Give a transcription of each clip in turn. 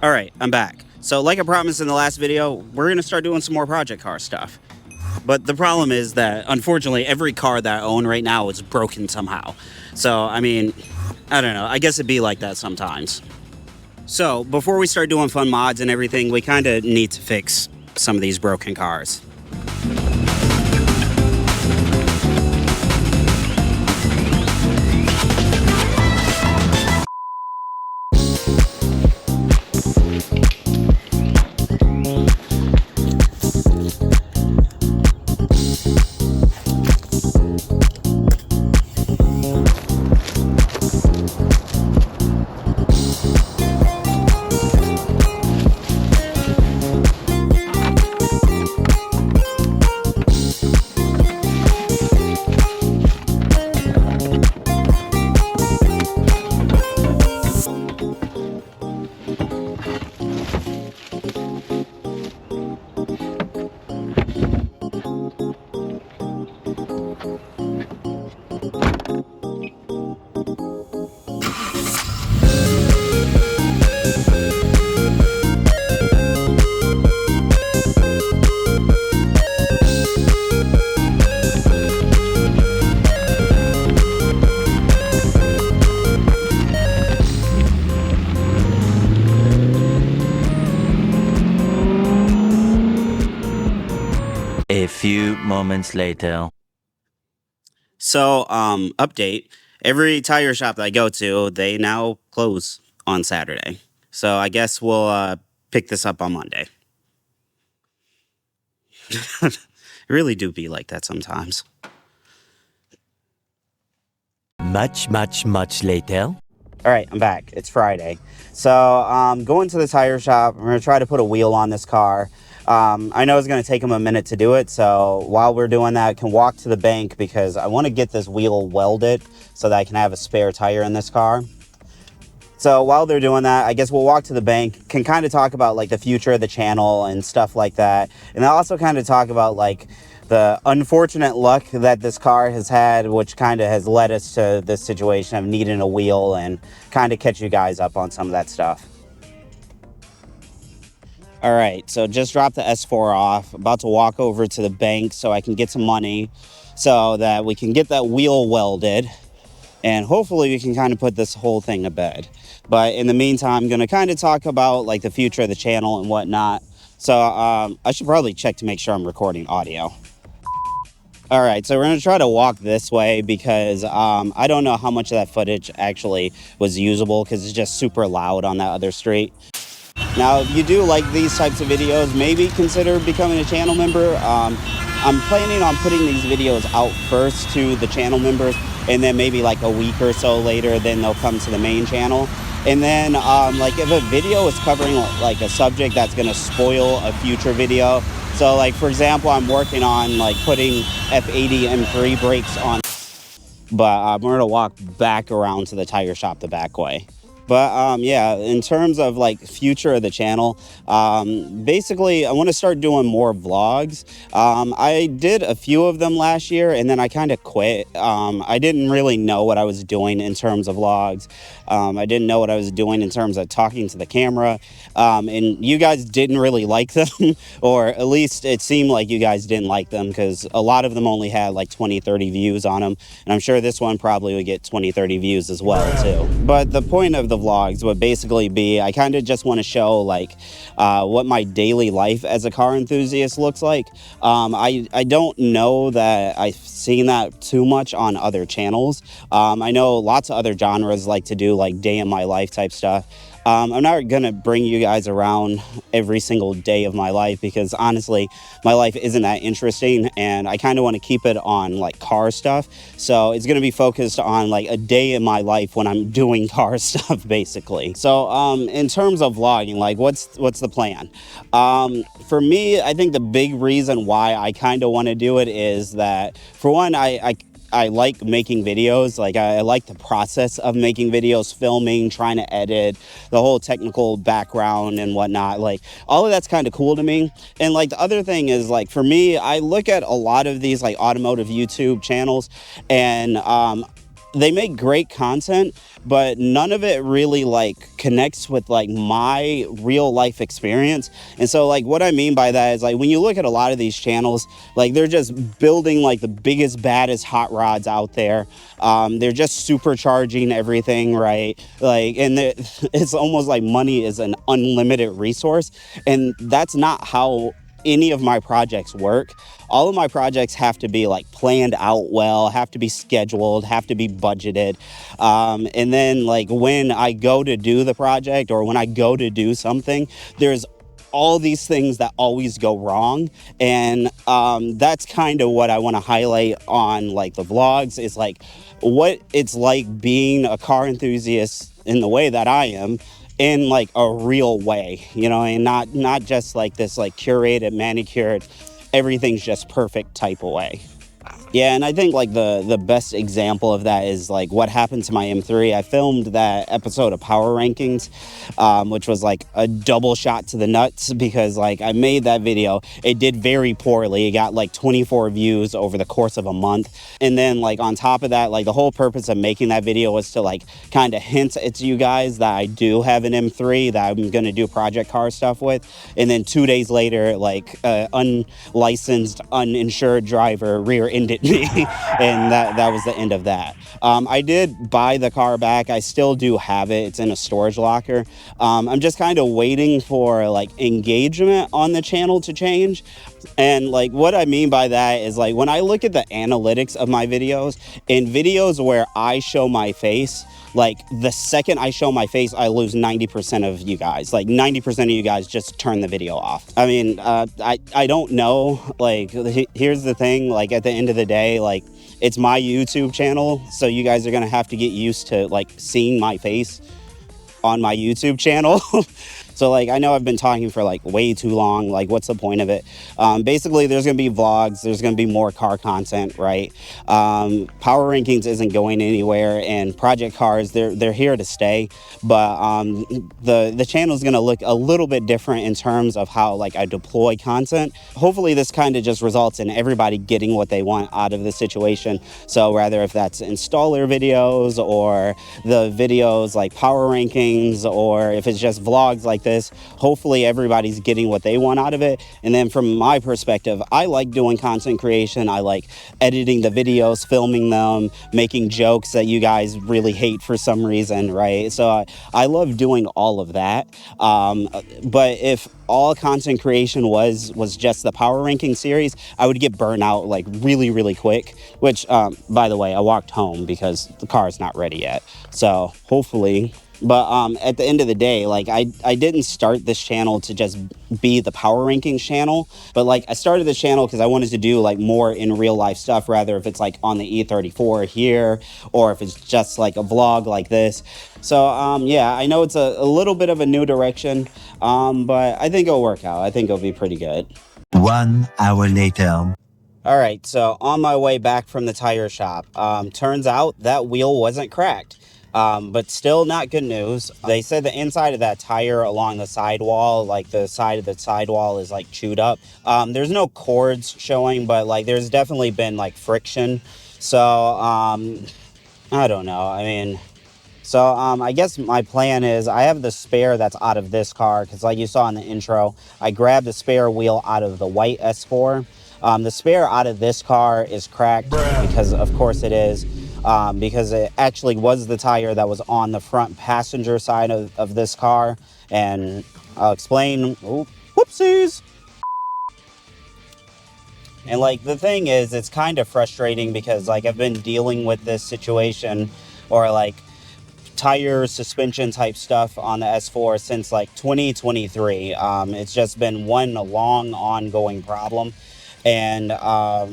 All right, I'm back. So like I promised in the last video, we're gonna start doing some more project car stuff. But the problem is that, unfortunately, every car that I own right now is broken somehow. So, I mean, I don't know. I guess it'd be like that sometimes. So, before we start doing fun mods and everything, we kind of need to fix some of these broken cars. A few moments later. So, update. Every tire shop that I go to, they now close on Saturday. So I guess we'll pick this up on Monday. It really do be like that sometimes. Much later. All right, I'm back. It's Friday. So going to the tire shop. I'm going to try to put a wheel on this car. I know it's going to take them a minute to do it. So while we're doing that, I can walk to the bank because I want to get this wheel welded so that I can have a spare tire in this car. So while they're doing that, I guess we'll walk to the bank, can kind of talk about like the future of the channel and stuff like that. And I'll also kind of talk about like the unfortunate luck that this car has had, which kind of has led us to this situation of needing a wheel, and kind of catch you guys up on some of that stuff. All right, so just dropped the S4 off, about to walk over to the bank so I can get some money so that we can get that wheel welded. And hopefully we can kind of put this whole thing to bed. But in the meantime, I'm going to kind of talk about like the future of the channel and whatnot. So I should probably check to make sure I'm recording audio. All right, so we're going to try to walk this way because I don't know how much of that footage actually was usable because it's just super loud on that other street. Now, if you do like these types of videos, maybe consider becoming a channel member. I'm planning on putting these videos out first to the channel members, and then maybe like a week or so later, then they'll come to the main channel. And then like if a video is covering like a subject that's going to spoil a future video. So like, for example, I'm working on like putting F80 M3 brakes on, but we're going to walk back around to the tire shop the back way. But yeah, in terms of like future of the channel, basically I want to start doing more vlogs. I did a few of them last year and then I kind of quit. I didn't really know what I was doing in terms of vlogs. I didn't know what I was doing in terms of talking to the camera. And you guys didn't really like them, or at least it seemed like you guys didn't like them because a lot of them only had like 20-30 views on them. And I'm sure this one probably would get 20-30 views as well too. But the point of the vlogs would basically be, I kind of just want to show like what my daily life as a car enthusiast looks like. I don't know that I've seen that too much on other channels. I know lots of other genres like to do like day in my life type stuff. I'm not gonna bring you guys around every single day of my life because honestly, my life isn't that interesting and I kind of want to keep it on like car stuff. So it's gonna be focused on like a day in my life when I'm doing car stuff basically. So in terms of vlogging, like what's the plan? For me, I think the big reason why I kind of want to do it is that, for one, I like making videos. Like I like the process of making videos, filming, trying to edit, the whole technical background and whatnot. Like all of that's kind of cool to me. And like the other thing is, like for me, I look at a lot of these like automotive YouTube channels, and they make great content, but none of it really like connects with like my real life experience. And so like what I mean by that is like when you look at a lot of these channels, like they're just building like the biggest, baddest hot rods out there. They're just supercharging everything, right? Like, and it's almost like money is an unlimited resource, and that's not how any of my projects work. All of my projects have to be like planned out well, have to be scheduled, have to be budgeted. And then like when I go to do the project or when I go to do something, there's all these things that always go wrong. And that's kind of what I want to highlight on like the vlogs, is like what it's like being a car enthusiast in the way that I am, in like a real way, you know, and not just like this like curated, manicured, everything's just perfect type of way. Yeah, and I think like the best example of that is like what happened to my M3. I filmed that episode of Power Rankings, which was like a double shot to the nuts, because like I made that video. It did very poorly. It got like 24 views over the course of a month. And then like on top of that, like the whole purpose of making that video was to like kind of hint it to you guys that I do have an M3 that I'm going to do project car stuff with. And then 2 days later, like unlicensed, uninsured driver rear-ended me. And that was the end of that. I did buy the car back. I still do have it. It's in a storage locker. I'm just kind of waiting for like engagement on the channel to change. And like what I mean by that is like when I look at the analytics of my videos, in videos where I show my face, like the second I show my face, I lose 90% of you guys. Like 90% of you guys just turn the video off. I mean, I don't know. Like, here's the thing. Like at the end of the day, like it's my YouTube channel, so you guys are gonna have to get used to like seeing my face on my YouTube channel. So like I know I've been talking for like way too long. Like what's the point of it? Basically there's gonna be vlogs, there's gonna be more car content, right? Power Rankings isn't going anywhere, and project cars, they're here to stay. But the channel is gonna look a little bit different in terms of how like I deploy content. Hopefully this kind of just results in everybody getting what they want out of the situation. So rather if that's installer videos or the videos like Power Rankings, or if it's just vlogs like this, hopefully everybody's getting what they want out of it. And then from my perspective, I like doing content creation. I like editing the videos, filming them, making jokes that you guys really hate for some reason, right? So I love doing all of that. But if all content creation was just the Power Ranking series, I would get burnt out like really, really quick, which by the way, I walked home because the car is not ready yet. So hopefully. But at the end of the day, like I didn't start this channel to just be the Power Rankings channel, but like I started this channel because I wanted to do like more in real life stuff, rather if it's like on the E34 here, or if it's just like a vlog like this. So yeah, I know it's a little bit of a new direction, but I think it'll work out. I think it'll be pretty good. 1 hour later. All right, so on my way back from the tire shop, turns out that wheel wasn't cracked. But still not good news. They said the inside of that tire along the sidewall, like the side of the sidewall, is like chewed up. There's no cords showing, but like there's definitely been like friction. So I don't know. I mean, so I guess my plan is I have the spare that's out of this car, because like you saw in the intro, I grabbed the spare wheel out of the white S4. The spare out of this car is cracked because of course it is. Because it actually was the tire that was on the front passenger side of this car. And I'll explain. Oh, whoopsies. And like the thing is, it's kind of frustrating because like I've been dealing with this situation, or like tire suspension type stuff on the S4 since like 2023. It's just been one long ongoing problem. And I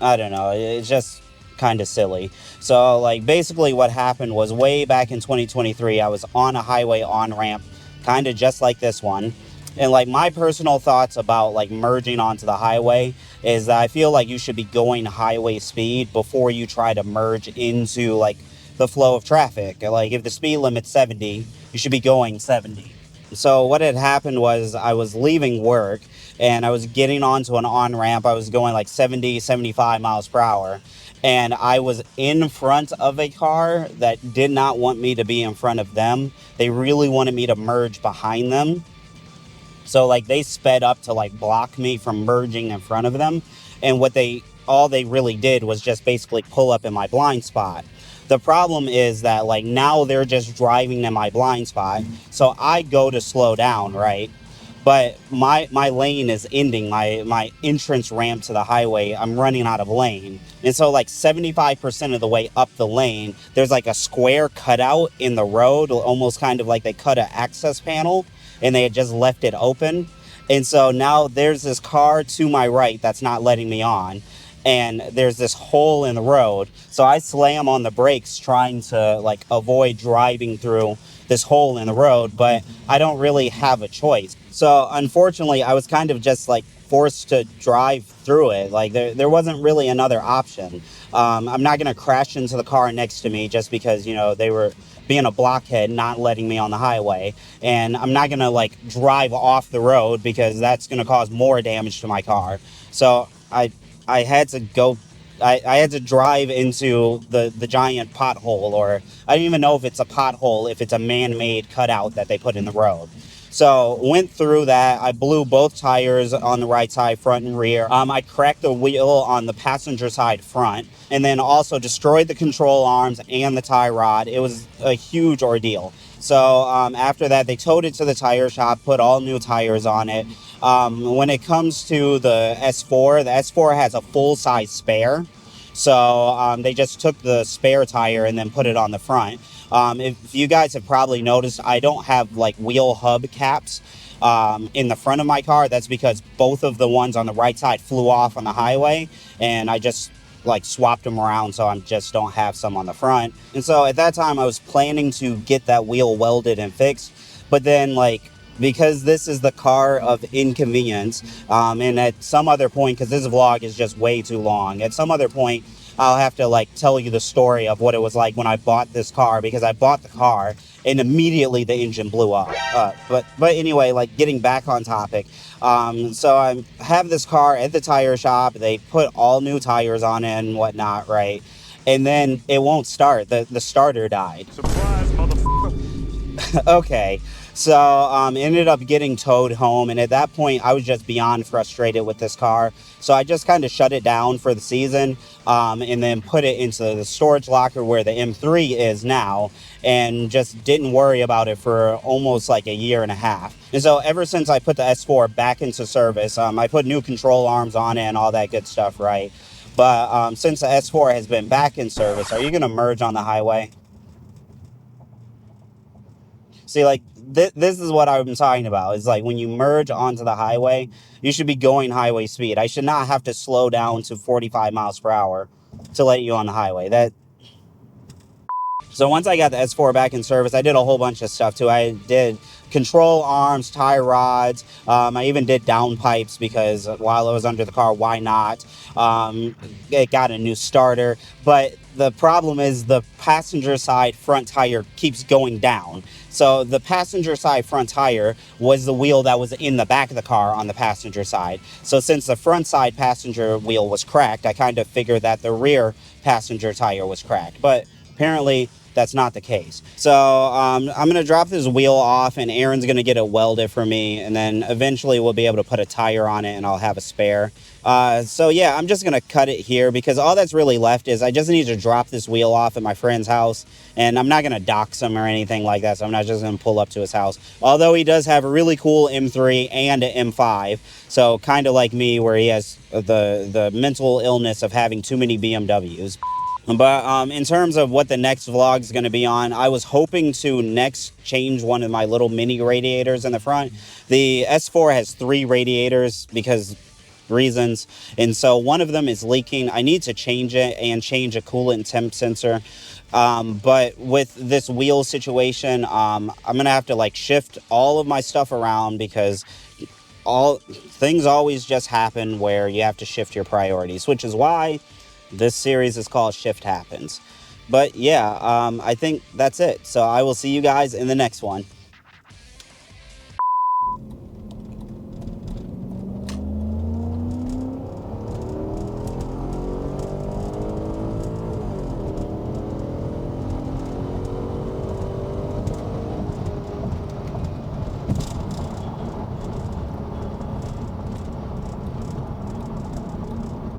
don't know, it's just kind of silly. So like basically what happened was way back in 2023, I was on a highway on-ramp, kind of just like this one. And like my personal thoughts about like merging onto the highway is that I feel like you should be going highway speed before you try to merge into like the flow of traffic. Like if the speed limit's 70, you should be going 70. So what had happened was I was leaving work and I was getting onto an on-ramp. I was going like 70, 75 miles per hour. and I was in front of a car that did not want me to be in front of them. They really wanted me to merge behind them. So like they sped up to like block me from merging in front of them. And all they really did was just basically pull up in my blind spot. The problem is that like now they're just driving in my blind spot. So I go to slow down, right? But my lane is ending, my entrance ramp to the highway. I'm running out of lane. And so like 75% of the way up the lane, there's like a square cutout in the road, almost kind of like they cut an access panel and they had just left it open. And so now there's this car to my right that's not letting me on. And there's this hole in the road. So I slam on the brakes trying to like avoid driving through this hole in the road, but I don't really have a choice. So unfortunately, I was kind of just like forced to drive through it. Like there wasn't really another option. I'm not going to crash into the car next to me just because, you know, they were being a blockhead, not letting me on the highway. And I'm not going to like drive off the road because that's going to cause more damage to my car. So I had to go, I had to drive into the giant pothole, or I don't even know if it's a pothole, if it's a man-made cutout that they put in the road. So went through that. I blew both tires on the right side, front and rear. I cracked the wheel on the passenger side front, and then also destroyed the control arms and the tie rod. It was a huge ordeal. So after that, they towed it to the tire shop, put all new tires on it. When it comes to the S4 has a full-size spare. So they just took the spare tire and then put it on the front. If you guys have probably noticed, I don't have like wheel hub caps in the front of my car. That's because both of the ones on the right side flew off on the highway, and I just like swapped them around, so I just don't have some on the front. And so at that time I was planning to get that wheel welded and fixed, but then like because this is the car of inconvenience, and at some other point, because this vlog is just way too long, at some other point I'll have to like tell you the story of what it was like when I bought this car, because I bought the car and immediately the engine blew up. But anyway, like getting back on topic, so I have this car at the tire shop. They put all new tires on it and whatnot, right? And then it won't start. The starter died. Surprise, motherfucker. Okay. So ended up getting towed home, and at that point I was just beyond frustrated with this car. So I just kind of shut it down for the season, and then put it into the storage locker where the M3 is now, and just didn't worry about it for almost like a year and a half. And so ever since I put the S4 back into service, I put new control arms on it and all that good stuff, right? But since the S4 has been back in service, are you going to merge on the highway? See, like, this is what I'm talking about. It's like when you merge onto the highway, you should be going highway speed. I should not have to slow down to 45 miles per hour to let you on the highway. So once I got the S4 back in service, I did a whole bunch of stuff too. I did control arms, tie rods. I even did downpipes because while I was under the car, why not? It got a new starter. But the problem is the passenger side front tire keeps going down. So the passenger side front tire was the wheel that was in the back of the car on the passenger side. So since the front side passenger wheel was cracked, I kind of figured that the rear passenger tire was cracked. But apparently that's not the case. So I'm going to drop this wheel off, and Aaron's going to get it welded for me, and then eventually we'll be able to put a tire on it and I'll have a spare. So yeah, I'm just going to cut it here because all that's really left is I just need to drop this wheel off at my friend's house, and I'm not going to dox him or anything like that, so I'm not just going to pull up to his house. Although he does have a really cool M3 and an M5, so kind of like me where he has the mental illness of having too many BMWs. But in terms of what the next vlog is going to be on, I was hoping to next change one of my little mini radiators in the front. The S4 has 3 radiators because reasons, and so one of them is leaking. I need to change it and change a coolant temp sensor. But with this wheel situation, I'm going to have to like shift all of my stuff around because things always just happen where you have to shift your priorities, which is why this series is called Shift Happens. But yeah, I think that's it. So I will see you guys in the next one.